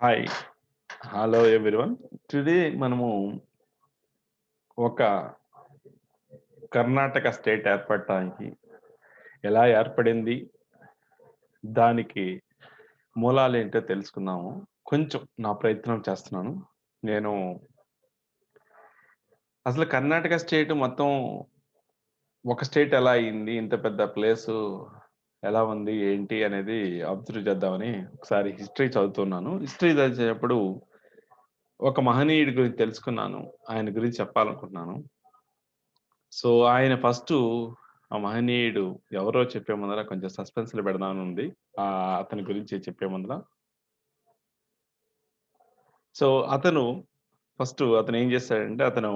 Hi. Hello everyone. Today మనము ఒక Karnataka state ఏర్పడటానికి ఎలా ఏర్పడింది? దానికి మూలాలేంటో తెలుసుకుందాము. కొంచెం నా ప్రయత్నం చేస్తున్నాను. నేను అసలు కర్ణాటక స్టేట్ మొత్తం ఒక స్టేట్ ఎలా అయింది? ఇంత పెద్ద ప్లేసు ఎలా ఉంది? ఏంటి? అనేది అబ్జర్వ్ చేద్దామని ఒకసారి హిస్టరీ చదువుతున్నాను. హిస్టరీ చదివేటప్పుడు ఒక మహనీయుడి గురించి తెలుసుకున్నాను. ఆయన గురించి చెప్పాలనుకుంటున్నాను. సో, ఆయన ఫస్టు ఆ మహనీయుడు ఎవరో చెప్పే ముందల కొంచెం సస్పెన్స్‌లో పెడదామనుంది. అతని గురించి చెప్పే ముందల. సో, అతను అతనేం చేశాడంటే, అతను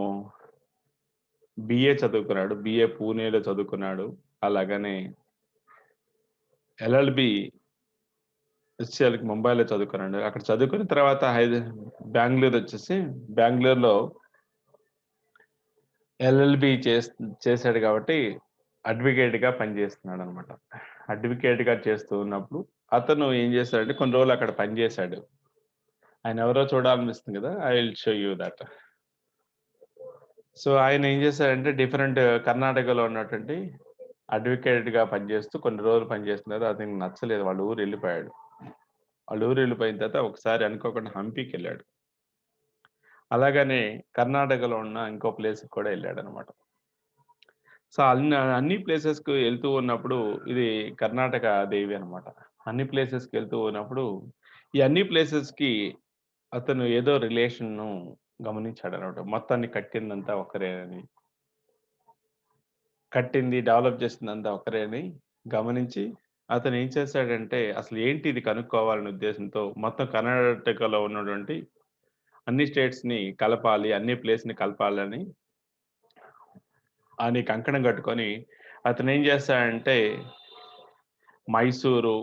బీఏ చదువుకున్నాడు. బీఏ పూణేలో చదువుకున్నాడు. అలాగనే ఎల్ఎల్‌బీ హెచ్‌సీఎల్‌కి ముంబైలో చదువుకున్నాడు. అక్కడ చదువుకున్న తర్వాత బెంగుళూరొచ్చేసి, బెంగుళూరులో ఎల్ఎల్‌బీ చేసాడు కాబట్టి, అడ్వొకేట్‌గా పనిచేస్తున్నాడనమాట. అడ్వొకేట్‌గా చేస్తూ ఉన్నప్పుడు, అతను ఏం చేశాడంటే, కొన్ని రోజులు అక్కడ పనిచేశాడు. ఆయనెవరో చూడాలనిపిస్తుంది గదా! I will show you that. So, ఆయన ఏం చేశాడంటే, కర్ణాటకలో ఉన్నటువంటి అడ్వొకేట్‌గా పనిచేస్తూ కొన్ని రోజులు పనిచేసిన తర్వాత అతనికి నచ్చలేదు. వాళ్ళ ఊరెళ్ళిపోయాడు. వాళ్ళ ఊరెళ్ళిపోయిన తర్వాత ఒకసారి అనుకోకుండా హంపీకెళ్ళాడు. అలాగనే కర్ణాటకలో ఉన్న ఇంకో ప్లేస్‌కి కూడా ఎళ్ళాడనమాట. సో, అన్ని ప్లేసెస్‌కి ఎళ్తూ ఉన్నప్పుడు ఇది కర్ణాటక దేవి అనమాట. అన్ని ప్లేసెస్‌కి ఎళ్తూ ఉన్నప్పుడు, ఈ అన్ని ప్లేసెస్‌కి అతను ఏదో రిలేషన్‌ను గమనించాడనమాట. మొత్తాన్ని కట్టిందంతా ఒకరే అని. కట్టింది, డెవలప్ చేసిందంతా ఒకరే అని గమనించి, అతనేం చేశాడంటే, అసలు ఏంటి ఇది కనుక్కోవాలనే ఉద్దేశంతో మొత్తం కర్ణాటకలో ఉన్నటువంటి అన్ని స్టేట్స్‌ని కలపాలి, అన్ని ప్లేస్‌ని కలపాలని అని కంకణం కట్టుకొని, అతనేం చేస్తాడంటే, మైసూరు,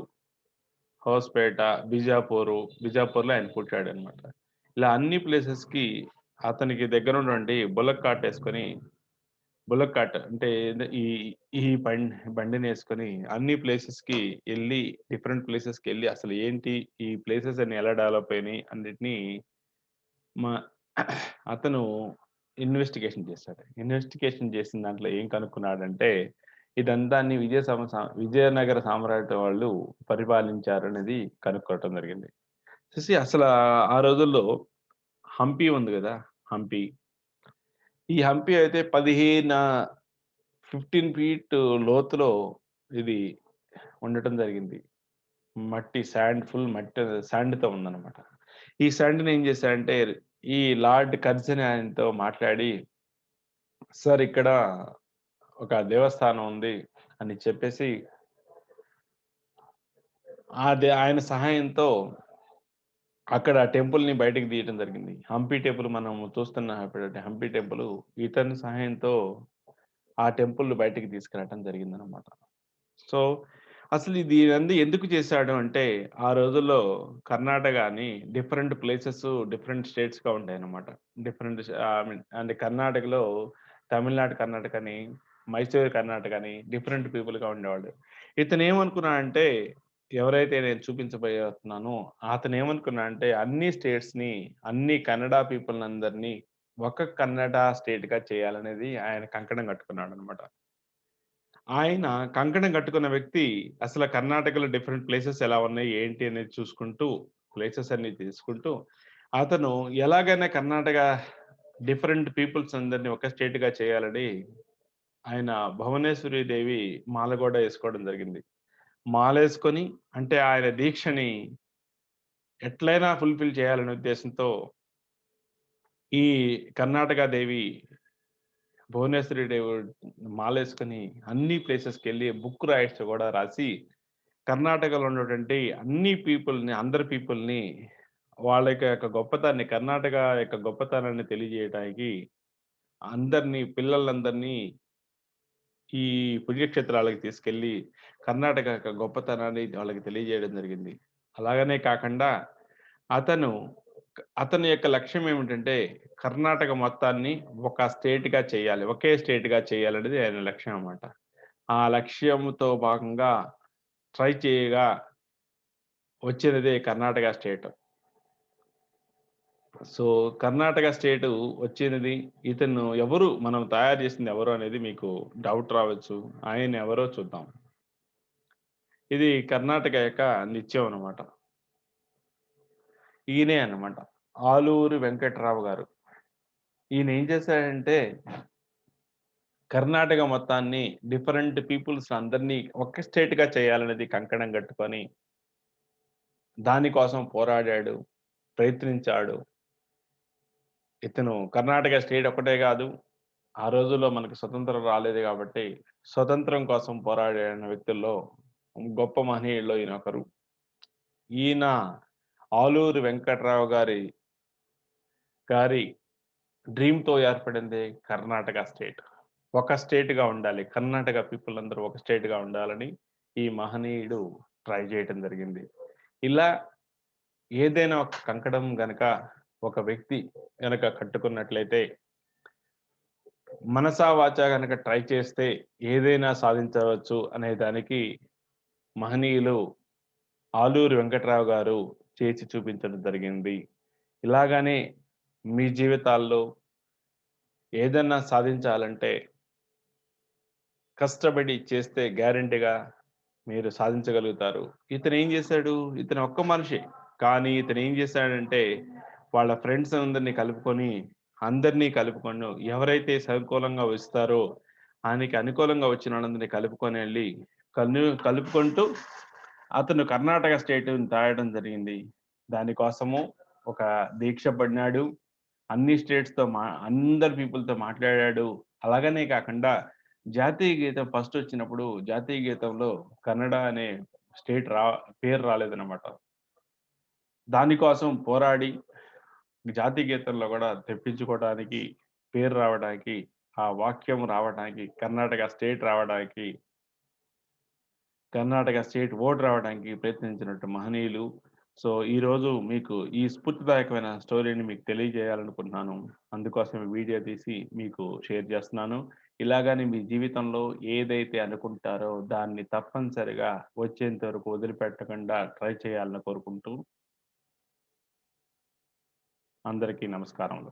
హోస్పేట, బిజాపూర్‌లో ఆయన పుట్టాడనమాట. ఇలా అన్ని ప్లేసెస్‌కి అతనికి దగ్గరున్నటువంటి బుల్లక్ కార్ట్ అంటే ఈ ఈ బండినేసుకొని అన్ని ప్లేసెస్‌కి ఎళ్లి, డిఫరెంట్ ప్లేసెస్‌కెళ్ళి అసలు ఏంటి? ఈ ప్లేసెస్ అన్ని ఎలా డెవలప్ అయినాయి? అన్నిటిని మా అతను ఇన్వెస్టిగేషన్ చేశాడు. ఇన్వెస్టిగేషన్ చేసిన దాంట్లో ఏం కనుక్కున్నాడంటే, ఇదంతాన్ని విజయనగర సామ్రాజ్యం వాళ్ళు పరిపాలించారనేది కనుక్కోవటం జరిగింది. అసల ఆ రోజుల్లో హంపి ఉంది గదా! హంపి. ఈ హంపి అయితే 15 ఫీట్ లోతులో ఇది ఉండటం జరిగింది. ఫుల్ మట్టి శాండ్‌తో ఉందన్నమాట. ఈ శాండ్‌ని ఏం చేశాడంటే, ఈ లార్డ్ కర్జన్ ఆయనతో మాట్లాడి, "సార్ ఇక్కడ ఒక దేవస్థానం ఉంది" అని చెప్పేసి, ఆయన సహాయంతో అక్కడ టెంపుల్‌ని బయటికి తీయటం జరిగింది. హంపి టెంపుల్ మనం చూస్తున్న హంపి టెంపుల్ ఇతని సహాయంతో ఆ టెంపుల్‌ని బయటికి తీసుకురావటం జరిగిందనమాట. సో, అసలు ఇది ఇదంతా ఎందుకు చేశాడు అంటే, ఆ రోజుల్లో కర్ణాటకని డిఫరెంట్ ప్లేసెస్, డిఫరెంట్ స్టేట్స్‌గా ఉంటాయన్నమాట. ఐ మీన్ అంటే కర్ణాటకలో తమిళనాడు కర్ణాటక అని, మైసూర్ కర్ణాటక అని డిఫరెంట్ పీపుల్‌గా ఉండేవాళ్ళు. ఇతనేమనుకున్నాడంటే, ఎవరైతే నేను చూపించబోతున్నానో అతనేమనుకున్నాడంటే, అన్ని స్టేట్స్‌ని, అన్ని కన్నడ పీపుల్‌నందరిని ఒక కన్నడ స్టేట్‌గా చేయాలనేది ఆయన కంకణం కట్టుకున్నాడన్నమాట. ఆయన కంకణం కట్టుకున్న వ్యక్తి అసల కర్ణాటకలో డిఫరెంట్ ప్లేసెస్ ఎలా ఉన్నాయి, ఏంటి అనేది చూసుకుంటూ, ప్లేసెస్ అన్నీ తీసుకుంటూ, అతను ఎలాగైనా కర్ణాటక డిఫరెంట్ పీపుల్స్ అందరిని ఒక స్టేట్‌గా చేయాలని ఆయన భువనేశ్వరి దేవి మాల గూడా ఏసుకోవడం జరిగింది. మాలేసుకొని అంటే ఆయన దీక్షని ఎట్లైనా ఫుల్‌ఫిల్ చేయాలనే ఉద్దేశంతో ఈ కర్ణాటక దేవి భువనేశ్వరి దేవుడు మాలేసుకొని అన్ని ప్లేసెస్‌కెళ్ళి బుక్ రాయిట్స్ గూడా రాసి, కర్ణాటకలో ఉన్నటువంటి అందరి పీపుల్‌ని వాళ్ళ యొక్క గొప్పతనాన్ని కర్ణాటక యొక్క గొప్పతనాన్ని తెలియజేయడానికి పిల్లలందరినీ ఈ పుణ్యక్షేత్రాలకు తీసుకెళ్ళి కర్ణాటక యొక్క గొప్పతనాన్ని వాళ్ళకి తెలియజేయడం జరిగింది. అలాగనే కాకుండా అతను అతని యొక్క లక్ష్యం ఏమిటంటే కర్ణాటక మొత్తాన్ని ఒక స్టేట్‌గా చేయాలి. ఒకే స్టేట్‌గా చేయాలనేది ఆయన లక్ష్యం అన్నమాట. ఆ లక్ష్యంతో భాగంగా ట్రై చేయగా వచ్చినదే కర్ణాటక స్టేట్. సో, కర్ణాటక స్టేటు వచ్చినది ఇతను ఎవరు? మనం తయారు చేసింది ఎవరు అనేది మీకు డౌట్ రావచ్చు. ఆయన ఎవరో చూద్దాం. ఇది కర్ణాటక యొక్క నిత్యం అన్నమాట. ఈయనే అన్నమాట. ఆలూరి వెంకట్రావు గారు. ఈయన ఏం చేశాడంటే కర్ణాటక మొత్తాన్ని డిఫరెంట్ పీపుల్స్ అందరినీ ఒక స్టేట్‌గా చేయాలనేది కంకణం కట్టుకొని దానికోసం పోరాడాడు, ప్రయత్నించాడు. ఇతను కర్ణాటక స్టేట్ ఒక్కటే గాదు. ఆ రోజుల్లో మనకు స్వతంత్రం రాలేదు గాబట్టి, స్వతంత్రం కోసం పోరాడిన వ్యక్తుల్లో గొప్ప మహనీయుల్లో ఈయనొకరు. ఈయన ఆలూరి వెంకట్రావు గారి డ్రీమ్‌తో ఏర్పడిందే కర్ణాటక స్టేట్. ఒక స్టేట్‌గా ఉండాలి. కర్ణాటక పీపుల్ అందరూ ఒక స్టేట్‌గా ఉండాలని ఈ మహనీయుడు ట్రై చేయటం జరిగింది. ఇలా ఏదైనా ఒక కంకణం గనక ఒక వ్యక్తి గనక కట్టుకున్నట్లయితే మనసా వాచా గనక ట్రై చేస్తే ఏదైనా సాధించవచ్చు అనే దానికి మహనీయులు ఆలూరి వెంకట్రావు గారు చేసి చూపించడం జరిగింది. ఇలాగనే మీ జీవితాల్లో ఏదన్నా సాధించాలంటే కష్టపడి చేస్తే గ్యారంటీగా మీరు సాధించగలుగుతారు. ఇతనేం జేశాడు? ఇతను ఒక్క మనిషే. కానీ ఇతనేం జేశాడంటే వాళ్ళ ఫ్రెండ్స్ అందరిని కలుపుకొని అందరినీ కలుపుకొని ఎవరైతే అనుకూలంగా వస్తారో ఆయనకి అనుకూలంగా వచ్చిన వాళ్ళందరిని కలుపుకొని ఎళ్లి కలుపుకుంటూ అతను కర్ణాటక స్టేట్‌ని తాగడం జరిగింది. దానికోసము ఒక దీక్ష పడినాడు. అన్ని స్టేట్స్‌తో అందరి పీపుల్‌తో మాట్లాడాడు. అలాగనే కాకుండా జాతీయ గీతం ఫస్ట్ వచ్చినప్పుడు జాతీయ గీతంలో కన్నడ అనే స్టేట్ పేరు రాలేదన్నమాట. దానికోసం పోరాడి జాతీయ గీతంలో గూడా తెప్పించుకోవడానికి, పేరు రావడానికి, ఆ వాక్యం రావడానికి, కర్ణాటక స్టేట్ ఓట్ రావడానికి ప్రయత్నించినట్టు మహనీయులు. సో, ఈరోజు మీకు ఈ స్ఫూర్తిదాయకమైన స్టోరీని మీకు తెలియజేయాలనుకుంటున్నాను. అందుకోసం వీడియో తీసి మీకు షేర్ చేస్తున్నాను. ఇలాగని మీ జీవితంలో ఏదైతే అనుకుంటారో దాన్ని తప్పనిసరిగా వచ్చేంత వరకు వదిలిపెట్టకుండా ట్రై చేయాలని కోరుకుంటూ అందరికీ నమస్కారములు.